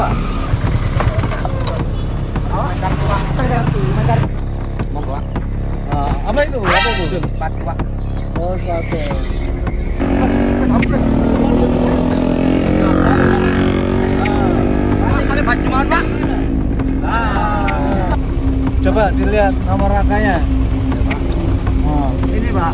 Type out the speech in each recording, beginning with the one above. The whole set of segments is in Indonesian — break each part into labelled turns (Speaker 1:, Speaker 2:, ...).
Speaker 1: Pak?
Speaker 2: Oh, mandar.
Speaker 1: Mau Pak? Apa itu? Apa itu?
Speaker 2: Sepatu, Pak.
Speaker 1: Oh, satu.
Speaker 2: Paling baju mohon, Pak.
Speaker 1: Coba dilihat nomor rangkanya. Oh.
Speaker 2: Ini, Pak.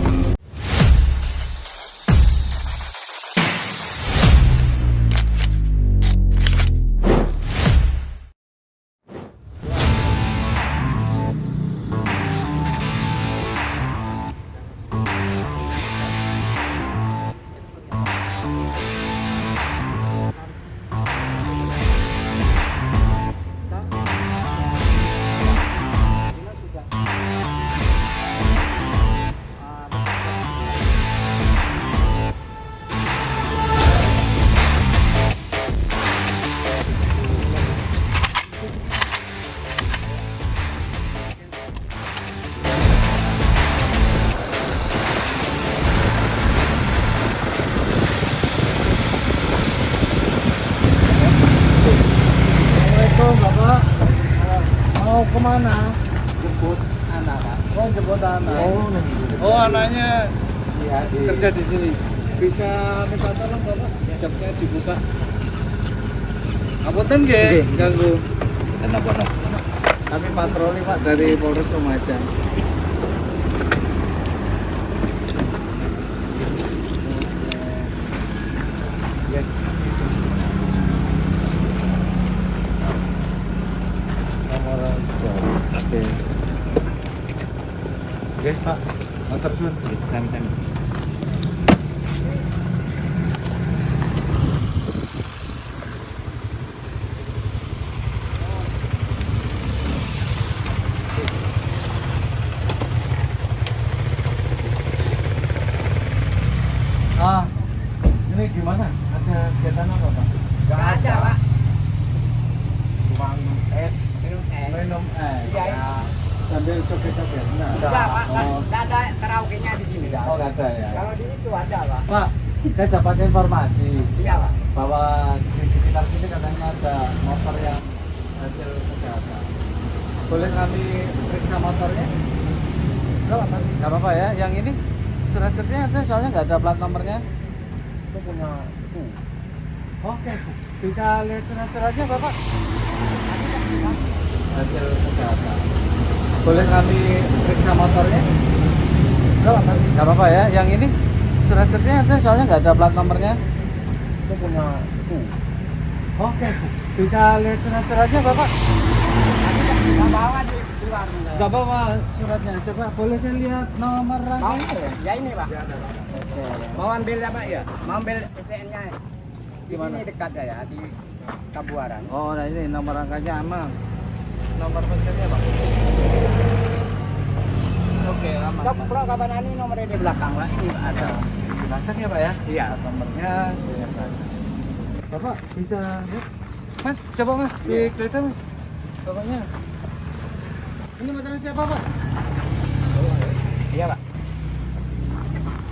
Speaker 1: Assalamualaikum Bapak. Mau kemana?
Speaker 2: Jemput anak, Pak.
Speaker 1: Oh, jemput anak. Oh, anaknya
Speaker 2: Iya,
Speaker 1: kerja di sini. Bisa minta tolong Bapak, jamnya dibuka. Apunten nggih, ganggu.
Speaker 2: Kenapa?
Speaker 1: Kami patroli Pak dari Polres Lumajang.
Speaker 2: Ya.
Speaker 1: Nomor oke. Oke Pak, antar sun.
Speaker 2: Sami-sami.
Speaker 1: Ini gimana? Ada kegiatan apa Pak?
Speaker 2: Nggak ada, Pak.
Speaker 1: Cuma minum es.
Speaker 2: Minum es.
Speaker 1: Minum es.
Speaker 2: Iya.
Speaker 1: Ya. Sambil coket-coket.
Speaker 2: Enggak, Pak.
Speaker 1: Oh,
Speaker 2: Nggak ada karaoke-nya di sini.
Speaker 1: oh nggak ada ya.
Speaker 2: Kalau di itu ada, Pak.
Speaker 1: Pak, saya dapat informasi
Speaker 2: Iya, Pak.
Speaker 1: bahwa di sekitar sini katanya ada motor yang hasil kejahatan. Boleh kami periksa motornya? Nggak apa-apa ya. Yang ini surat-suratnya ada, soalnya nggak ada plat nomornya.
Speaker 2: Itu punya itu.
Speaker 1: Oke, bisa lihat surat-suratnya Bapak? Hasil kejahatan. Boleh kami periksa motornya? Nggak apa-apa ya. Yang ini surat-suratnya ada, soalnya nggak ada plat nomornya.
Speaker 2: Itu punya itu.
Speaker 1: Oke, bisa lihat surat-suratnya Bapak?
Speaker 2: Nggak bawa di luar.
Speaker 1: Nggak bawa suratnya. Coba boleh saya lihat nomor
Speaker 2: Mau?
Speaker 1: rangkanya?
Speaker 2: Ya ini, Pak.
Speaker 1: Oke.
Speaker 2: Mau ambil apa ya? Mau ambil STN-nya. Di
Speaker 1: Gimana?
Speaker 2: sini dekat ya, di Kabuaran.
Speaker 1: Oh, nah ini nomor rangkanya aman. Nomor mesinnya Pak. Oke, aman.
Speaker 2: Pro kapan ini nomornya di belakang, Pak. Ini ada.
Speaker 1: Dimasak ya Pak ya?
Speaker 2: Iya.
Speaker 1: Nomornya saya kan. Bapak bisa lihat? Mas, coba Mas, digeledah Mas. Bapaknya. Ini motornya siapa Pak?
Speaker 2: Iya, Pak.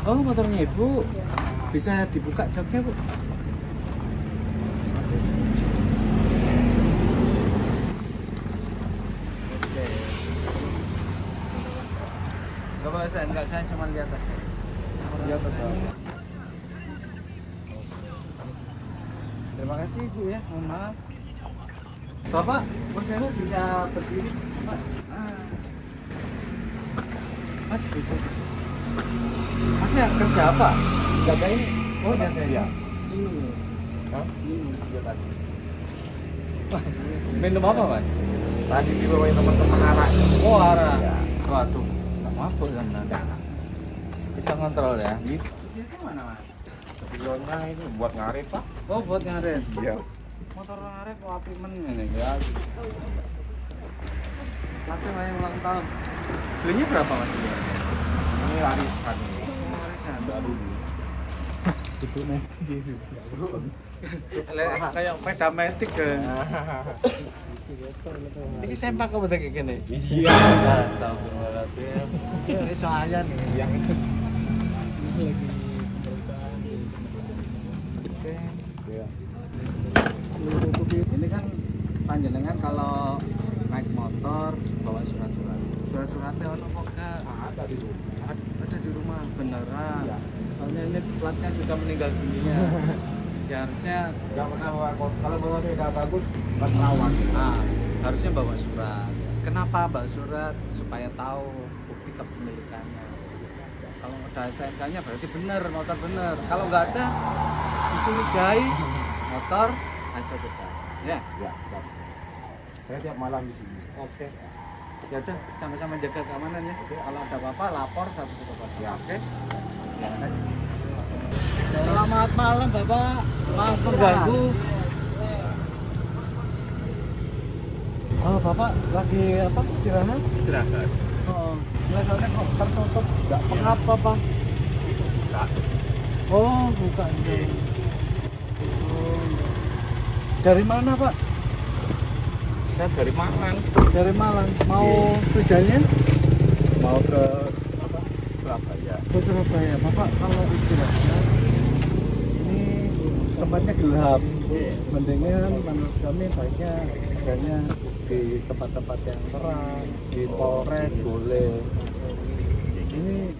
Speaker 1: Oh, motornya Ibu. Bisa dibuka joknya Bu? Oke. Bapak saya cuma lihat aja. Lihat aja. Terima kasih Bu ya, mohon maaf. Bapak, saya bisa berdiri Pak. Mas bisa. Mas ya kerja apa?
Speaker 2: Jaga ini.
Speaker 1: Oh, jaga ya.
Speaker 2: Ini.
Speaker 1: Hah?
Speaker 2: Ini juga tadi.
Speaker 1: Minum apa Mas?
Speaker 2: Tadi dibawain teman-teman anak.
Speaker 1: Oh, arah.
Speaker 2: Ya.
Speaker 1: Waduh, nggak mabuk kan nanti. Bisa ngontrol ya?
Speaker 2: Itu mana, Mas? Videonya ini buat ngarit, Pak.
Speaker 1: Oh, buat ngaret.
Speaker 2: Iya.
Speaker 1: Motor ngaret kok api men ini ya. Nanti main ulang tahun. Belinya berapa Mas?
Speaker 2: Ini arisan ini.
Speaker 1: Oh, arisan.
Speaker 2: Baru.
Speaker 1: Itu nih. Kayak sepeda metik kan. Ini sempak kok betul kayak gini.
Speaker 2: Iya.
Speaker 1: Astagfirullahaladzim. Ini soalnya nih yang ini lagi perusahaan di
Speaker 2: Iya.
Speaker 1: ini ini kan panjenengan kalau naik motor bawa surat-surat. Surat-suratnya ono kok Kak?
Speaker 2: Ada di rumah.
Speaker 1: Ada di rumah beneran.
Speaker 2: Iya.
Speaker 1: Soalnya ini platnya sudah meninggal dunia. Ya harusnya
Speaker 2: Nggak pernah bawa kalau bawa sepeda bagus, pas merawat.
Speaker 1: nah, harusnya bawa surat. Kenapa bawa surat? Supaya tahu bukti kepemilikannya. Kalau ada STNK-nya berarti benar, motor benar. Kalau nggak ada, dicurigai motor hasil kita. Ya,
Speaker 2: Ya, ya. Saya tiap malam di sini.
Speaker 1: oke. Ya udah, sama-sama jaga keamanan ya. Kalau ada apa-apa lapor 110.
Speaker 2: Ya.
Speaker 1: Oke. Selamat malam Bapak. Maaf mengganggu. Oh, Bapak lagi apa? Istirahat?
Speaker 2: Istirahat.
Speaker 1: Oh, kelihatannya kok tertutup.
Speaker 2: Nggak
Speaker 1: Kenapa, Pak?
Speaker 2: Nggak.
Speaker 1: Oh, bukan. Oh. Dari mana, Pak?
Speaker 2: Saya dari Malang.
Speaker 1: Dari Malang. Mau tujuannya?
Speaker 2: Mau ke apa? Surabaya.
Speaker 1: Ke Surabaya. Bapak kalau istirahat ini tempatnya gelap. Mendingan menurut kami baiknya istilahnya di tempat-tempat yang terang, di Polres boleh. Ini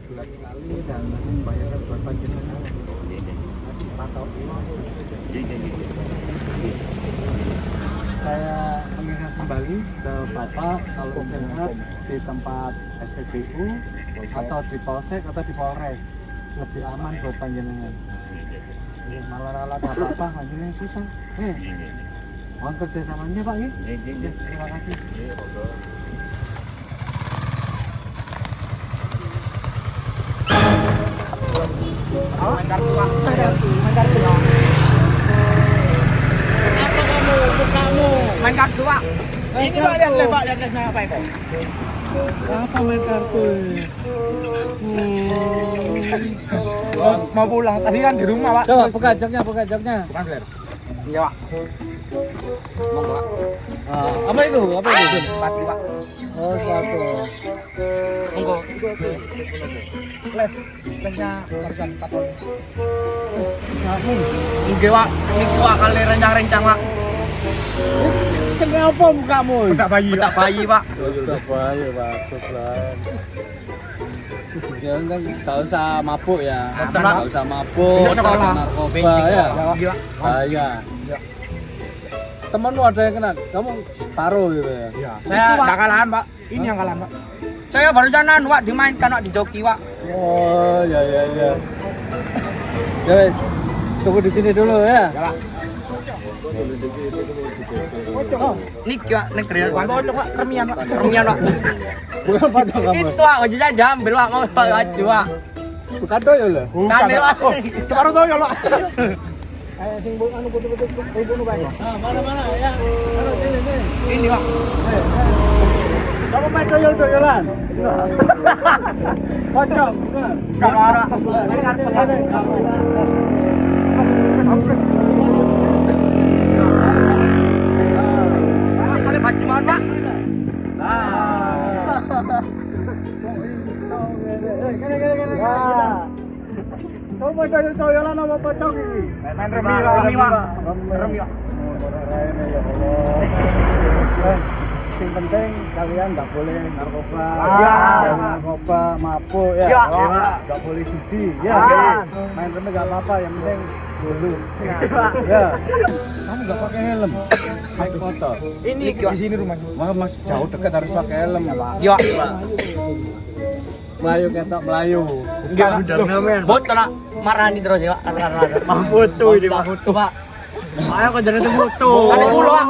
Speaker 1: gelap sekali dan membayarkan buat panjenengan. Nanti pantau saya mengingat kembali ke Bapak kalau istirahat di tempat SPBU atau di Polsek atau di Polres lebih aman buat panjenengan. Malah alat apa-apa panjenengan susah. Mohon kerjasamanya Pak ya. Terima kasih.
Speaker 2: Main kartu, Pak. Main kartu, Pak. Ini Pak, lihat deh, Pak, lihat saya apa itu?
Speaker 1: Apa main kartu?
Speaker 2: Mau pulang, tadi kan di rumah, Pak.
Speaker 1: Coba buka joknya.
Speaker 2: Bukan, Blair. Iya, Pak. Monggo, Pak.
Speaker 1: Apa itu?
Speaker 2: Pati, Pak.
Speaker 1: Oh, satu.
Speaker 2: Monggo. Lesnya organ patol. Nggih, Pak. Niki Pak kali rencang-rencang, Pak.
Speaker 1: Kenapa mukamu?
Speaker 2: Bedak bayi, Pak.
Speaker 1: Bedak bayi, bagus lah. Ya kan nggak usah mabuk ya. Nggak usah mabuk, nggak usah narkoba ya.
Speaker 2: Gila.
Speaker 1: Bahaya. Temanmu ada yang kena, kamu taruh gitu ya?
Speaker 2: Iya. Saya enggak kalahan, Pak. Ini yang kalahan, Pak. Saya barusan Pak dimainkan Pak di joki, Pak.
Speaker 1: Oh, ya. Ya wes, tunggu di sini dulu ya.
Speaker 2: Ya, Pak. Niki, Pak, negeri Pak. Pocong, Pak. Remian, Pak.
Speaker 1: Bukan pocong kamu.
Speaker 2: Itu, Pak, wajahnya jambil, Pak. Mau Pak baju, Pak.
Speaker 1: Bukan doyol ya?
Speaker 2: Bukan, Pak. Separuh doyol, Pak.
Speaker 1: Ayo sing anu bunuh bae. Mana ya? Sini.
Speaker 2: Ini, Pak.
Speaker 1: Kamu main doyol-doyolan? Pocong.
Speaker 2: Kamera. Pakai baju mana, Pak?
Speaker 1: Kamu main doyol-doyolan apa pocong ini?
Speaker 2: Main remi, Pak.
Speaker 1: Yang penting kalian nggak boleh narkoba, narkoba, mabuk ya,
Speaker 2: Ya.
Speaker 1: nggak boleh judi, ya.
Speaker 2: Ya.
Speaker 1: Main remi nggak apa-apa, yang penting dulu. Ya. Kamu nggak pakai helm, naik motor.
Speaker 2: Ini di sini rumahnya.
Speaker 1: Wah, mas jauh dekat harus pakai helm ya Pak.
Speaker 2: Ya.
Speaker 1: Melayu ketok Melayu.
Speaker 2: Enggak. Bot kena marani terus ya, Pak. Mau foto ini, Pak. Foto, Pak. Ayo kok jadi foto. Ada pulau, Pak.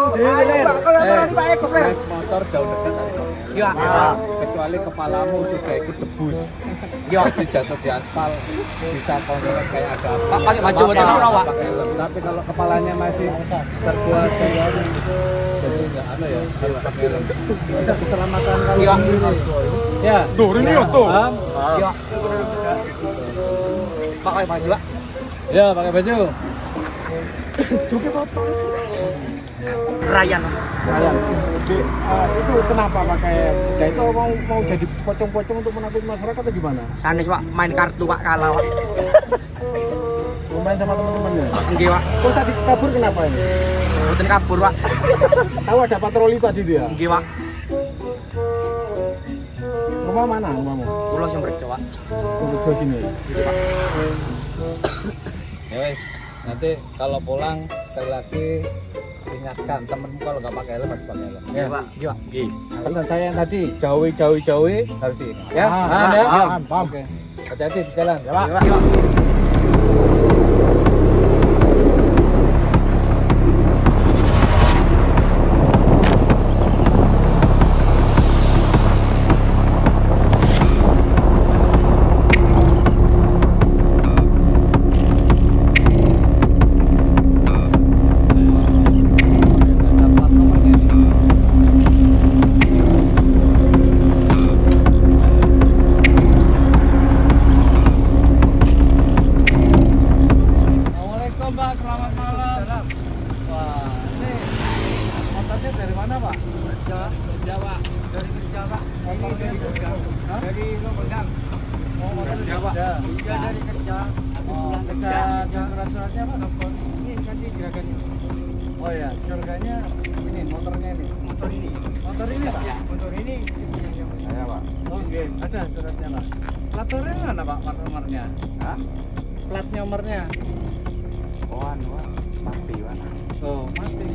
Speaker 1: Naik motor jauh dekat harus pakai helm.
Speaker 2: Ya.
Speaker 1: Kecuali kepalamu sudah ikut debus.
Speaker 2: Ya.
Speaker 1: Pasti jatuh di aspal bisa konslet kayak ada apa.
Speaker 2: Pak, pakai baju
Speaker 1: Apa-apa,
Speaker 2: macam apa, Pak?
Speaker 1: pakai helm. Tapi kalau kepalanya masih terbuat dari jadi nggak ada ya harus pakai helm. Kita keselamatan kalau
Speaker 2: Ya.
Speaker 1: sendiri. Ya.
Speaker 2: Tuh, ini ya, tuh.
Speaker 1: Paham?
Speaker 2: Ya. Pak, pakai baju, Pak.
Speaker 1: Ya, pakai baju.
Speaker 2: Rayan.
Speaker 1: Sayang. Itu kenapa pakai ya itu mau jadi pocong-pocong untuk menakuti masyarakat atau gimana?
Speaker 2: Sanes, Pak, main kartu, Pak, kalah, Pak.
Speaker 1: Main sama teman-temannya.
Speaker 2: Nggih, Pak.
Speaker 1: Kok tadi kabur kenapa ini?
Speaker 2: Mboten kabur, Pak.
Speaker 1: Tahu ada patroli tadi dia.
Speaker 2: Nggih, Pak.
Speaker 1: Rumah mana rumahmu?
Speaker 2: Pulau sing Mrejo, Pak.
Speaker 1: Untuk ke sini.
Speaker 3: Ya wes, nanti kalau pulang sekali lagi ingatkan temenmu kalau nggak pakai helm harus pakai helm.
Speaker 1: Ya.
Speaker 2: Pak. Nggih, Pak. Nggih.
Speaker 1: Pesan saya yang tadi, jauhi harus ini. Ya,
Speaker 2: Ah,
Speaker 1: ya.
Speaker 2: paham.
Speaker 1: Oke. Hati-hati di jalan. Ya, Pak.
Speaker 2: Nggih, Pak.
Speaker 1: Assalamualaikum Pak, selamat malam. Wah, ini motornya dari mana Pak? Kerja Pak. Dari kerja Pak. Motor dari kerja. Dari Lumajang. Oh, motor dari kerja. Iya dari kerja. Oh, bisa surat-suratnya Pak? Ini kasih gerakan ini. Oh ya, surganya ini motornya ini. Motor ini. Motor ini Pak? Ya, motor ini.
Speaker 3: Saya Pak.
Speaker 1: Oh, oke. Ada suratnya Pak. Plat nomornya mana Pak? Plat nomornya?
Speaker 3: Hah?
Speaker 1: Plat nomornya?
Speaker 3: Oh anu Pak, mati Pak.
Speaker 1: Oh, mati.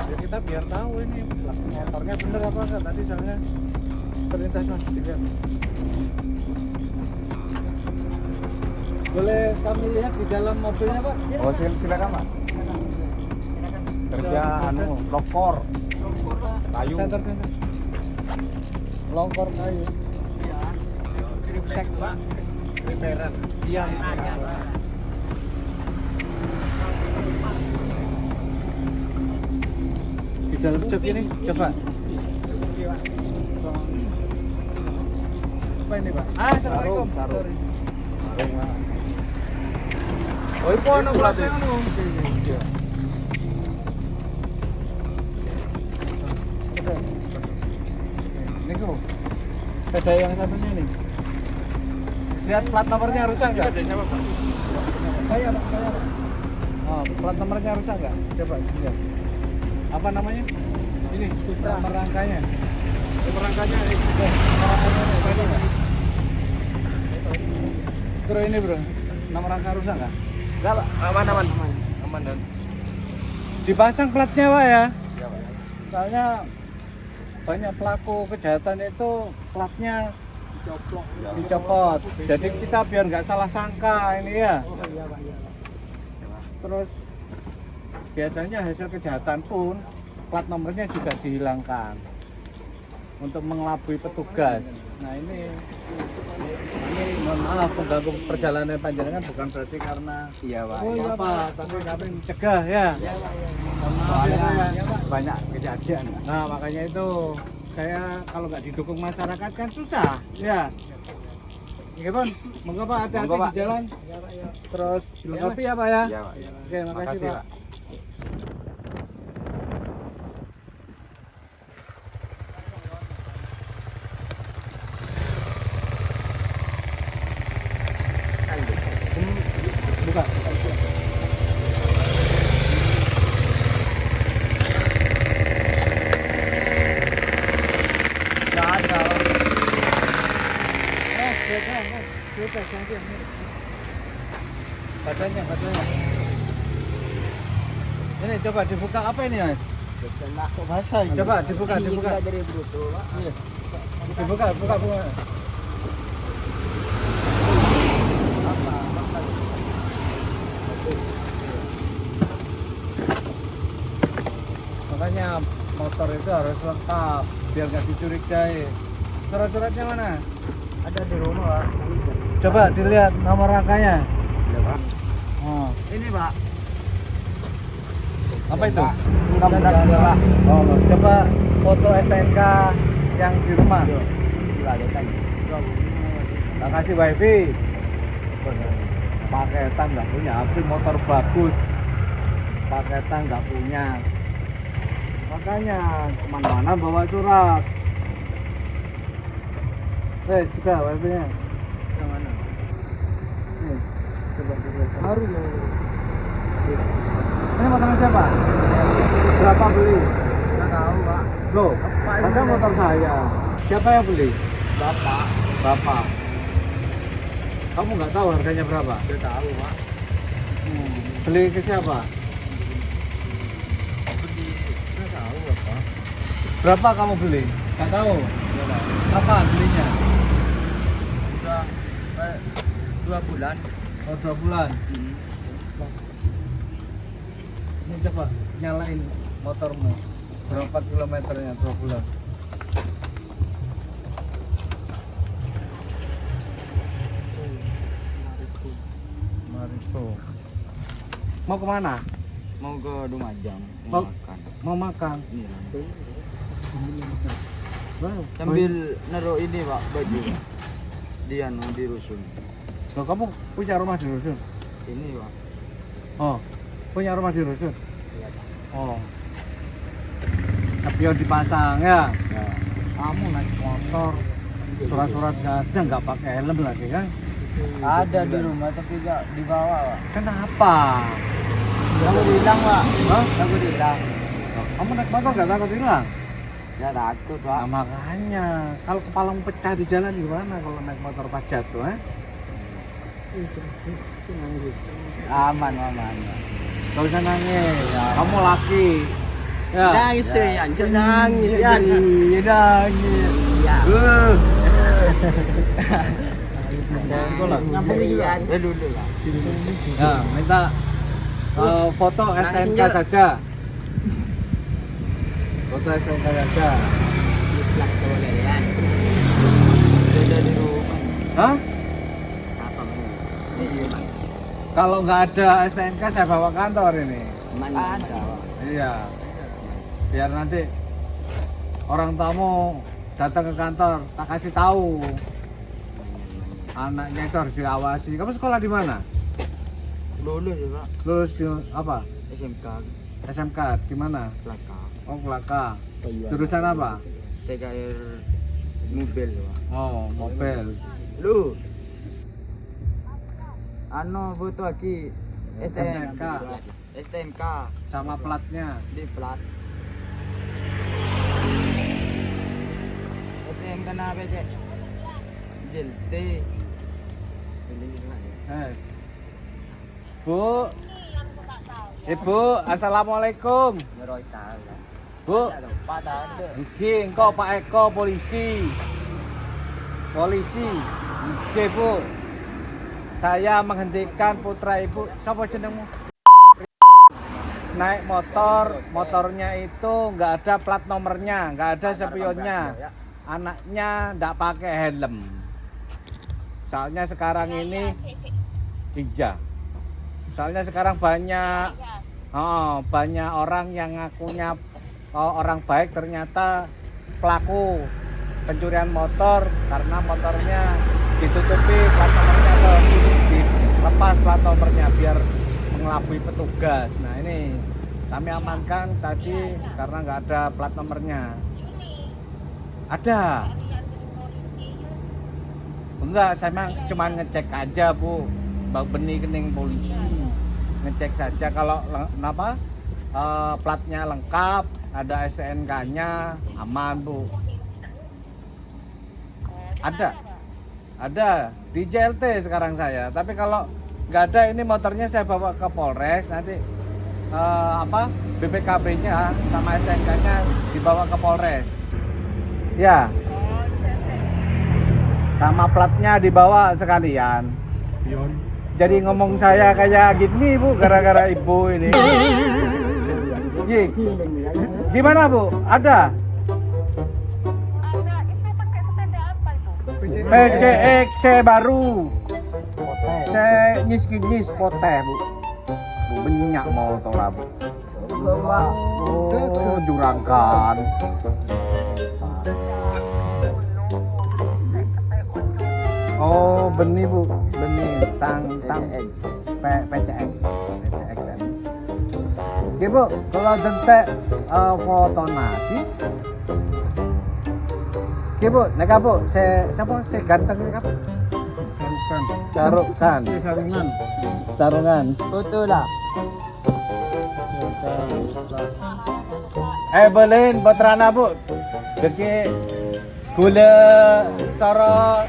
Speaker 1: Ya kita biar tahu ini plat motornya bener apa enggak. Tadi soalnya terlintas Mas dilihat. Boleh kami lihat di dalam mobilnya Pak?
Speaker 3: Oh silakan Pak. Kerja anu lokor. Kayu.
Speaker 1: Center. Longkor kayu.
Speaker 3: Iya. Triptek Pak. Repairan.
Speaker 1: Iya. Di dalam jok ini coba. Apa ini Pak? Assalamualaikum.
Speaker 3: Sarung.
Speaker 1: Oh, itu ana platnya anu. Ini kok. Ada yang satunya nih. Lihat plat nomornya rusak nggak? Ada siapa Pak? Saya Pak, saya Pak. Oh, plat nomornya rusak nggak? Coba lihat. Apa namanya? Ini nomor rangkanya. Nomor rangkanya ini. Apa ini Pak? Bro ini bro, nomor rangka rusak nggak?
Speaker 2: Enggak, Pak. Aman.
Speaker 3: Aman dan.
Speaker 1: Dipasang platnya Pak ya?
Speaker 3: Iya Pak.
Speaker 1: Soalnya banyak pelaku kejahatan itu platnya dicopot. Jadi kita biar nggak salah sangka ini ya. Terus biasanya hasil kejahatan pun plat nomornya juga dihilangkan untuk mengelabui petugas. Nah ini mohon maaf mengganggu perjalanan panjenengan bukan berarti karena
Speaker 3: Iya Pak.
Speaker 1: apa, tapi kami mencegah ya. Mohon maaf ya, Pak, ya.
Speaker 3: Banyak kejadian.
Speaker 1: Nah makanya itu saya kalau nggak didukung masyarakat kan susah ya. Oke Bon, monggo Pak, hati-hati
Speaker 3: Monggo, Pak.
Speaker 1: di jalan. Terus dilengkapi ya Pak ya.
Speaker 3: Iya Pak.
Speaker 1: Oke, makasih Pak. Buka. Nggak ada. Badannya. Ini coba dibuka apa ini Mas?
Speaker 3: Kok basah ini?
Speaker 1: Coba dibuka.
Speaker 2: Dari bruto, Pak.
Speaker 1: Iya. Buka. Makanya motor itu harus lengkap biar nggak dicurigai. Surat-suratnya mana?
Speaker 2: Ada di rumah, Pak.
Speaker 1: Coba dilihat nomor rangkanya.
Speaker 3: Iya Pak.
Speaker 1: Oh,
Speaker 2: Ini, Pak.
Speaker 1: apa itu?
Speaker 2: Pak.
Speaker 1: Oh, coba foto STNK yang di rumah. Tak kasih wifi. Paketan nggak punya, tapi motor bagus. Paketan nggak punya. Makanya kemana-mana bawa surat. Sudah wifi-nya.
Speaker 2: Yang mana?
Speaker 1: Nih.
Speaker 2: Baru mau.
Speaker 1: Ini motornya siapa? Berapa beli?
Speaker 2: Nggak tahu pak.
Speaker 1: Loh, ada motor saya. Siapa yang beli?
Speaker 2: Bapak.
Speaker 1: Bapak. Kamu nggak tahu harganya berapa?
Speaker 2: Nggak tahu pak.
Speaker 1: Beli ke siapa?
Speaker 2: Nggak tahu bapak.
Speaker 1: Berapa kamu beli? Nggak tahu. Kapan belinya?
Speaker 2: Sudah 2 bulan.
Speaker 1: Oh, 2 bulan. Ini coba nyalain motormu. Berapa kilometernya 2 bulan? Maripo. Mau kemana?
Speaker 2: Mau ke Lumajang.
Speaker 1: Mau
Speaker 2: Mau makan.
Speaker 1: Mau makan.
Speaker 2: Iya.
Speaker 1: Wow.
Speaker 2: Sambil naruh ini pak baju. Dia di rusun.
Speaker 1: Loh, kamu punya rumah di rusun?
Speaker 2: Ini pak.
Speaker 1: Oh, punya rumah di rusun?
Speaker 2: Iya pak.
Speaker 1: Oh. Spion dipasang ya?
Speaker 2: Ya.
Speaker 1: Kamu naik motor, surat-surat gak ada, nggak pakai helm lagi kan?
Speaker 2: Ada di rumah tapi nggak dibawa pak.
Speaker 1: Kenapa?
Speaker 2: Takut hilang pak.
Speaker 1: Hah?
Speaker 2: Takut hilang.
Speaker 1: Kamu naik motor nggak takut hilang?
Speaker 2: Ya takut pak.
Speaker 1: Nah, makanya, kalau kepalamu pecah di jalan gimana kalau naik motor pas jatuh, eh?
Speaker 2: Aman aman.
Speaker 1: Gak usah nangis, kamu laki. Ya.
Speaker 2: Nangis ya, anjir nangis ya.
Speaker 1: Nangis.
Speaker 2: Iya.
Speaker 1: Ngapain juga?
Speaker 2: Ya dulu lah.
Speaker 1: Ya, minta foto STNK saja. Foto STNK saja.
Speaker 2: Plak toleran. Sudah di rumah.
Speaker 1: Hah?
Speaker 2: Iya.
Speaker 1: Kalau nggak ada STNK saya bawa kantor ini.
Speaker 2: Mana ada?
Speaker 1: Iya. Biar nanti orang tamu datang ke kantor, tak kasih tahu. Anaknya itu harus diawasi. Kamu sekolah di mana?
Speaker 2: Lulus ya pak.
Speaker 1: Lulus di apa?
Speaker 2: SMK.
Speaker 1: SMK di mana?
Speaker 2: Plaka.
Speaker 1: Oh, Kelaka. Jurusan apa?
Speaker 2: TKR mobil ya pak.
Speaker 1: Oh, mobil.
Speaker 2: Lu. Ano foto lagi
Speaker 1: STNK.
Speaker 2: STNK
Speaker 1: Sama platnya.
Speaker 2: di plat. STNK na apa cek? JLT.
Speaker 1: Bu. Ibu, assalamualaikum. Bu, iki engko Pak Eko polisi. Polisi. Iki Bu. Saya menghentikan putra ibu. Siapa jenengmu? Naik motor, motornya itu nggak ada plat nomornya, nggak ada spionnya. Anaknya nggak pakai helm. Soalnya sekarang ini, iya. Soalnya sekarang banyak orang yang ngakunya orang baik, ternyata pelaku pencurian motor karena motornya ditutupi plat nomornya atau dilepas plat nomornya biar mengelabui petugas. Nah ini kami amankan tadi karena nggak ada plat nomornya. Ada? Enggak, saya cuma ngecek aja Bu. Bang Beni kening polisi ngecek saja kalau platnya lengkap, ada STNK-nya, aman Bu. Ada di JLT sekarang saya. Tapi kalau nggak ada, ini motornya saya bawa ke Polres, nanti BPKB-nya sama STNK-nya dibawa ke Polres. Ya. Sama platnya dibawa sekalian. Jadi ngomong saya kayak gini Bu, gara-gara ibu ini. Gimana Bu? Ada? PCX baru. Saya nyis poteh Bu. Bu banyak motor Bu. Oh, juragan. Oh, benih Bu, benih tang PCX dan. Oke Bu, kalau dentek foto nanti. Oke Bu, neka Bu, saya siapa? Saya ganteng neka.
Speaker 3: Carukan.
Speaker 1: Sarungan.
Speaker 3: Sarungan.
Speaker 2: Betul lah.
Speaker 3: Belen batrana bu. Deki gula soro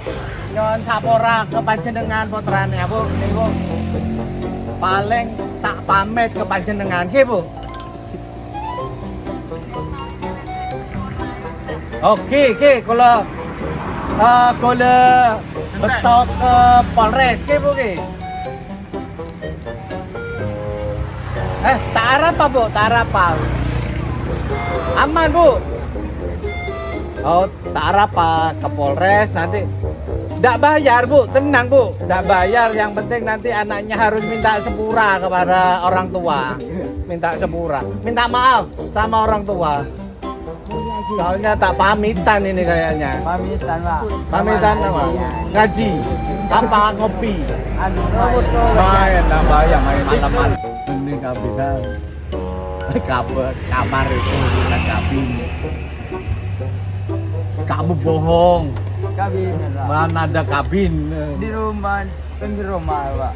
Speaker 3: nyon sapora ke panjenengan putrane bu. Ini bu. Paling tak pamit ke panjenengan ki bu. Oke, kalau gula betok ke Polres ki bu ki. Tak arah apa bu? Tak arah apa? Aman bu. Oh, tak arah apa ke Polres nanti. Tidak bayar bu, tenang bu. Tidak bayar, yang penting nanti anaknya harus minta sepura kepada orang tua. Minta sepura, minta maaf sama orang tua. Soalnya tak pamitan ini kayaknya.
Speaker 2: Pamitan pak.
Speaker 3: Pamitan apa? Ngaji. Apa ngopi?
Speaker 2: Main.
Speaker 3: Main malam-malam. Ini kabinet. Kamar itu bukan kabin. Kamu bohong.
Speaker 2: Kabin pak.
Speaker 3: Mana ada kabin?
Speaker 2: Di rumah, di rumah pak.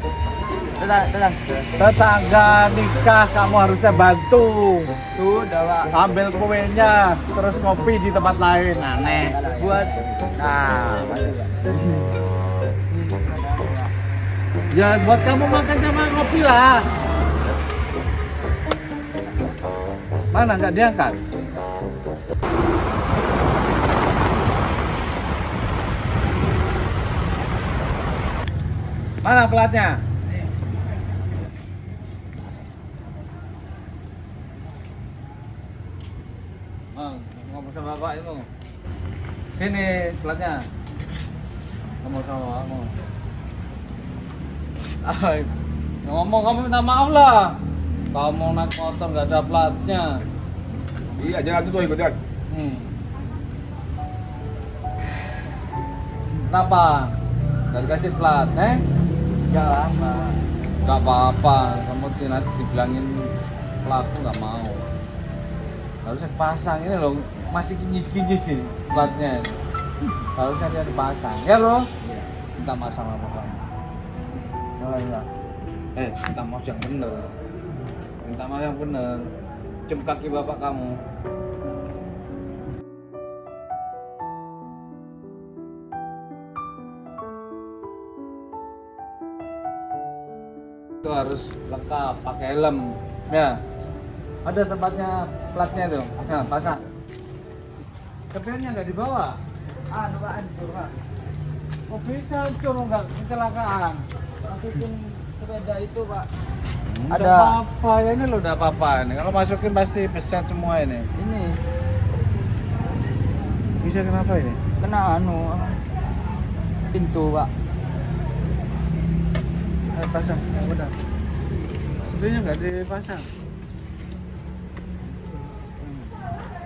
Speaker 2: Tenang.
Speaker 3: Tetangga nikah kamu harusnya bantu.
Speaker 2: Sudah pak.
Speaker 3: Ambil kuenya, terus ngopi di tempat lain. Aneh.
Speaker 2: Buat.
Speaker 3: Nah, ya buat kamu makan sama ngopi lah. Mana nggak diangkat? Mana pelatnya? Ngomong sama bapak itu. Sini pelatnya. Ngomong sama bapakmu. Ngomong kamu minta maaf lah. Kamu naik motor nggak ada platnya.
Speaker 4: Iya, jangan tuh ikutan.
Speaker 3: Kenapa? Nggak dikasih plat,
Speaker 2: Jangan pak.
Speaker 3: Nggak apa-apa. Kamu nanti dibilangin pelaku nggak mau. Harusnya pasang ini loh, masih kinyis-kinyis sih platnya. Harusnya dia dipasang, ya loh. Minta maaf sama bapak.
Speaker 2: Enggak.
Speaker 3: Minta maaf yang bener. Minta maaf yang bener. Cium kaki bapak kamu. Itu harus lengkap, pakai helm. Ya. Ada tempatnya platnya tuh. Nah, pasang. Kepennya nggak dibawa.
Speaker 2: Pak, pak.
Speaker 3: Oh bisa curu nggak kecelakaan.
Speaker 2: Masukin sepeda itu pak.
Speaker 3: Ada apa ya ini lo udah apa-apa ini. Kalau masukin pasti pesan semua ini.
Speaker 2: Ini
Speaker 3: Bisa kenapa ini?
Speaker 2: kena pintu pak.
Speaker 3: Pasang yang benar. Sebenarnya nggak dipasang.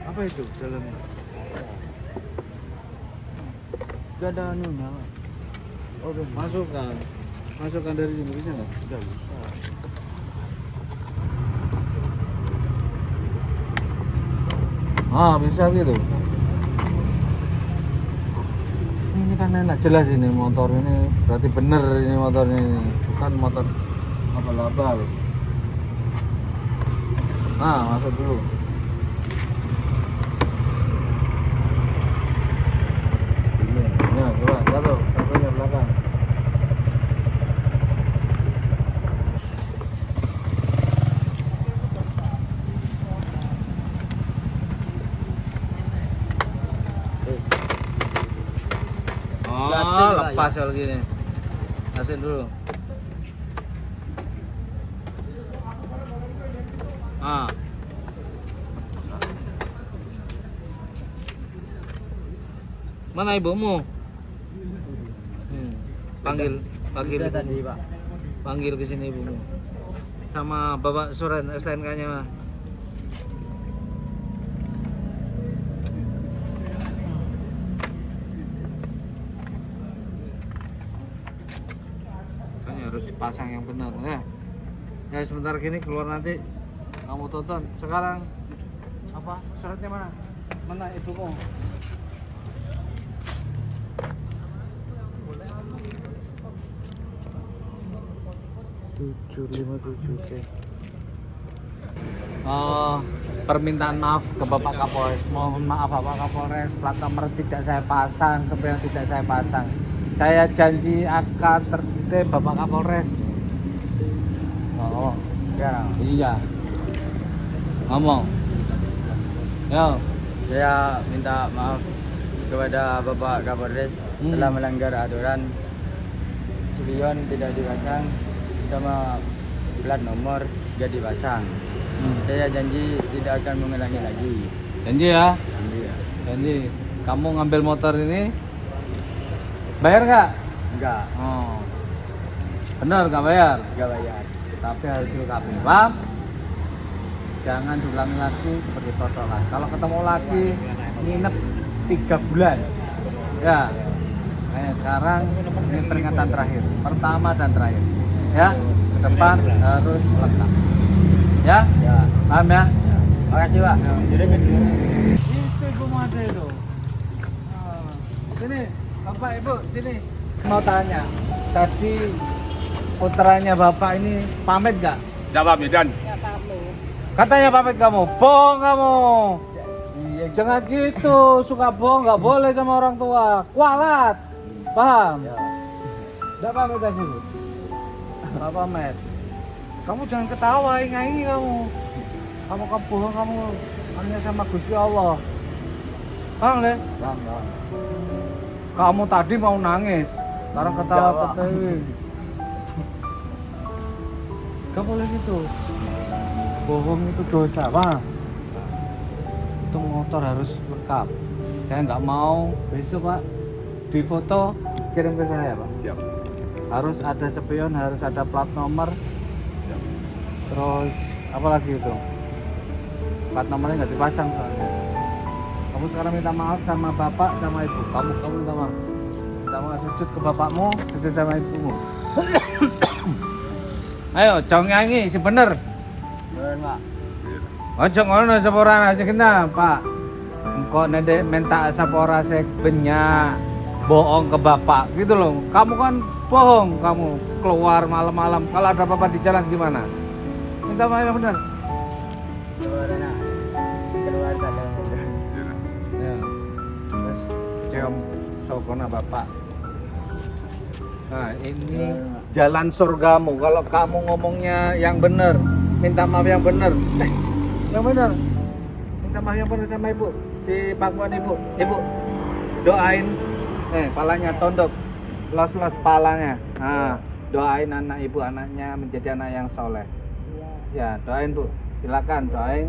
Speaker 3: Apa itu dalamnya?
Speaker 2: Gak ada anunya pak.
Speaker 3: Oke, masukkan dari sini bisa nggak?
Speaker 2: Gak bisa.
Speaker 3: Bisa gitu. Ini kan enak jelas ini motor ini berarti bener ini motornya ini bukan motor abal-abal. Masuk dulu. Ya, coba jatuh, satunya belakang. Lepas kalau gini. Kasih dulu. Mana ibumu? Panggil
Speaker 2: Udah
Speaker 3: ibumu.
Speaker 2: tadi pak.
Speaker 3: Panggil ke sini ibumu. Sama bapak surat STNK-nya mah. Kan harus dipasang yang benar ya. Ya sebentar gini keluar nanti kamu tonton. Sekarang apa suratnya mana? Mana ibumu?
Speaker 2: 757 oke.
Speaker 3: Permintaan maaf ke Bapak Kapolres. Mohon maaf Bapak Kapolres, plat nomor tidak saya pasang, sepeda tidak saya pasang. Saya janji akan tertib Bapak Kapolres. Oh, ya, iya. Ngomong. Yo.
Speaker 2: Saya minta maaf kepada Bapak Kapolres telah melanggar aturan spion tidak dipasang sama plat nomor tidak dipasang. Saya janji tidak akan mengulangi lagi.
Speaker 3: Janji ya.
Speaker 2: Janji ya.
Speaker 3: Janji. Kamu ngambil motor ini bayar nggak?
Speaker 2: Enggak,
Speaker 3: Oh. Benar nggak bayar?
Speaker 2: enggak bayar.
Speaker 3: Tapi harus dilengkapi, paham? Jangan diulangi lagi seperti totolan. Kalau ketemu lagi nginep 3 bulan. Ya. Nah, sekarang ini peringatan terakhir, pertama dan terakhir. Ya, ke depan harus lengkap. Ya?
Speaker 2: Ya.
Speaker 3: Paham ya?
Speaker 2: Makasih, Pak.
Speaker 3: Itu gua ada itu. Sini, Bapak Ibu, sini. Mau tanya, tadi putranya Bapak ini pamit nggak?
Speaker 4: Jawab Medan.
Speaker 3: Katanya pamit kamu, bohong kamu. Iya, jangan gitu, suka bohong nggak boleh sama orang tua. Kualat, paham? Nggak pamit aja Bu. Nggak pamit. Kamu jangan ketawa, ini kamu. Kamu bohong kamu hanya sama Gusti Allah. Paham deh?
Speaker 2: Bang.
Speaker 3: Kamu tadi mau nangis, sekarang ketawa
Speaker 2: Enggak, Pak.
Speaker 3: ketawa. Gak boleh gitu. Bohong itu dosa, Pak. Itu motor harus lengkap. Saya nggak mau besok Pak difoto kirim ke saya Pak.
Speaker 4: Siap.
Speaker 3: Harus ada spion, harus ada plat nomor. Terus apa lagi itu? Plat nomornya nggak dipasang soalnya. Kamu sekarang minta maaf sama bapak sama ibu. Kamu minta maaf. Minta maaf sujud ke bapakmu, sujud sama ibumu. Ayo, jong nyanyi si bener.
Speaker 2: Bener, Pak.
Speaker 3: Ojo ngono sepora sing kena, Pak. Engko nende minta sapora sek benyak bohong ke bapak gitu loh. Kamu kan bohong, kamu keluar malam-malam. Kalau ada apa-apa di jalan gimana? Minta maaf yang benar.
Speaker 2: Keluar saja.
Speaker 3: Ya. Terus cium sokona bapak. Nah, ini jalan surgamu. Kalau kamu ngomongnya yang benar, minta maaf yang benar. Yang benar. Minta maaf yang benar sama ibu. Di pangkuan ibu. Ibu, doain. Palanya tondok. Los-los palanya. Nah, doain anak ibu, anaknya menjadi anak yang soleh. Ya, doain Bu. Silakan doain.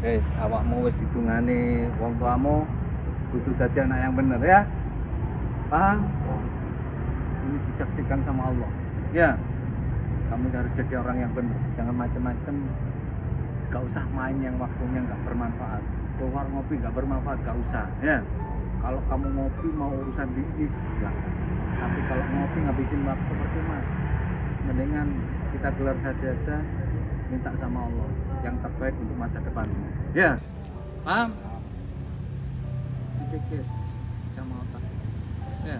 Speaker 3: Guys, awakmu wis ditungani wong tuamu kudu dadi anak yang bener ya. Paham? Ini disaksikan sama Allah. Ya. Kamu harus jadi orang yang bener. Jangan macam-macam. Gak usah main yang waktunya gak bermanfaat. Keluar ngopi gak bermanfaat, gak usah. Ya. Kalau kamu ngopi mau urusan bisnis, silakan. Tapi kalau ngopi ngabisin waktu percuma. Mendingan kita gelar sajadah, minta sama Allah yang terbaik untuk masa depanmu. Ya, paham? Dipikir sama otak. Ya,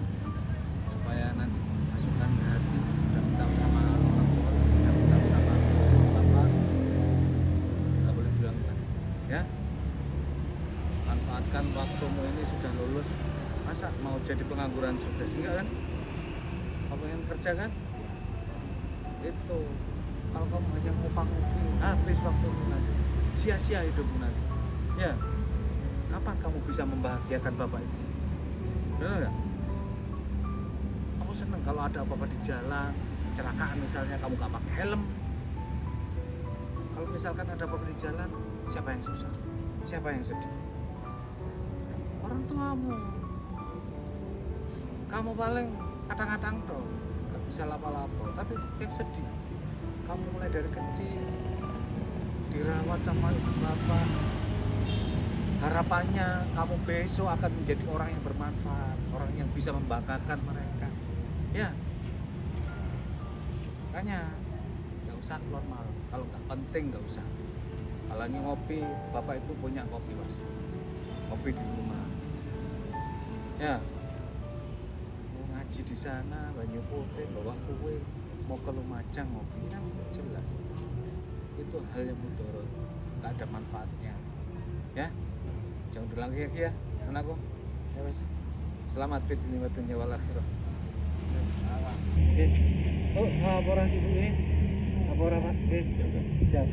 Speaker 3: supaya nanti masukkan ke hati dan minta sama orang tua, dan minta sama bapak. Nggak boleh bilangkan. Ya, manfaatkan waktumu ini sudah lulus. Masa mau jadi pengangguran sudah enggak kan? Kamu pengen kerja kan? Itu kalau kamu hanya ngupang-nguping habis waktumu nanti, sia-sia hidupmu nanti. Ya, kapan kamu bisa membahagiakan bapak itu? Benar nggak? Kamu seneng kalau ada apa-apa di jalan, kecelakaan misalnya kamu nggak pakai helm. Kalau misalkan ada apa-apa di jalan, siapa yang susah? Siapa yang sedih? Orang tuamu. Kamu paling kadang-kadang toh nggak bisa lapa-lapa, tapi yang sedih kamu mulai dari kecil dirawat sama ibu bapak. Harapannya kamu besok akan menjadi orang yang bermanfaat, orang yang bisa membanggakan mereka. Ya, makanya nggak usah keluar malam. Kalau nggak penting nggak usah. Kalau ngopi, bapak itu punya kopi pasti.
Speaker 1: ngopi di rumah. Ya, mau ngaji di sana, Banyu Putih, bawa kue, mau ke Lumajang ngopi kan jelas. Itu hal yang mudarat, nggak ada manfaatnya. Ya, jangan ulang lagi ya, anakku. Ya wes, selamat fit ini waktunya wal akhirah. Oke. Oh, laporan ibu ini. Laporan Pak. Oke, siap.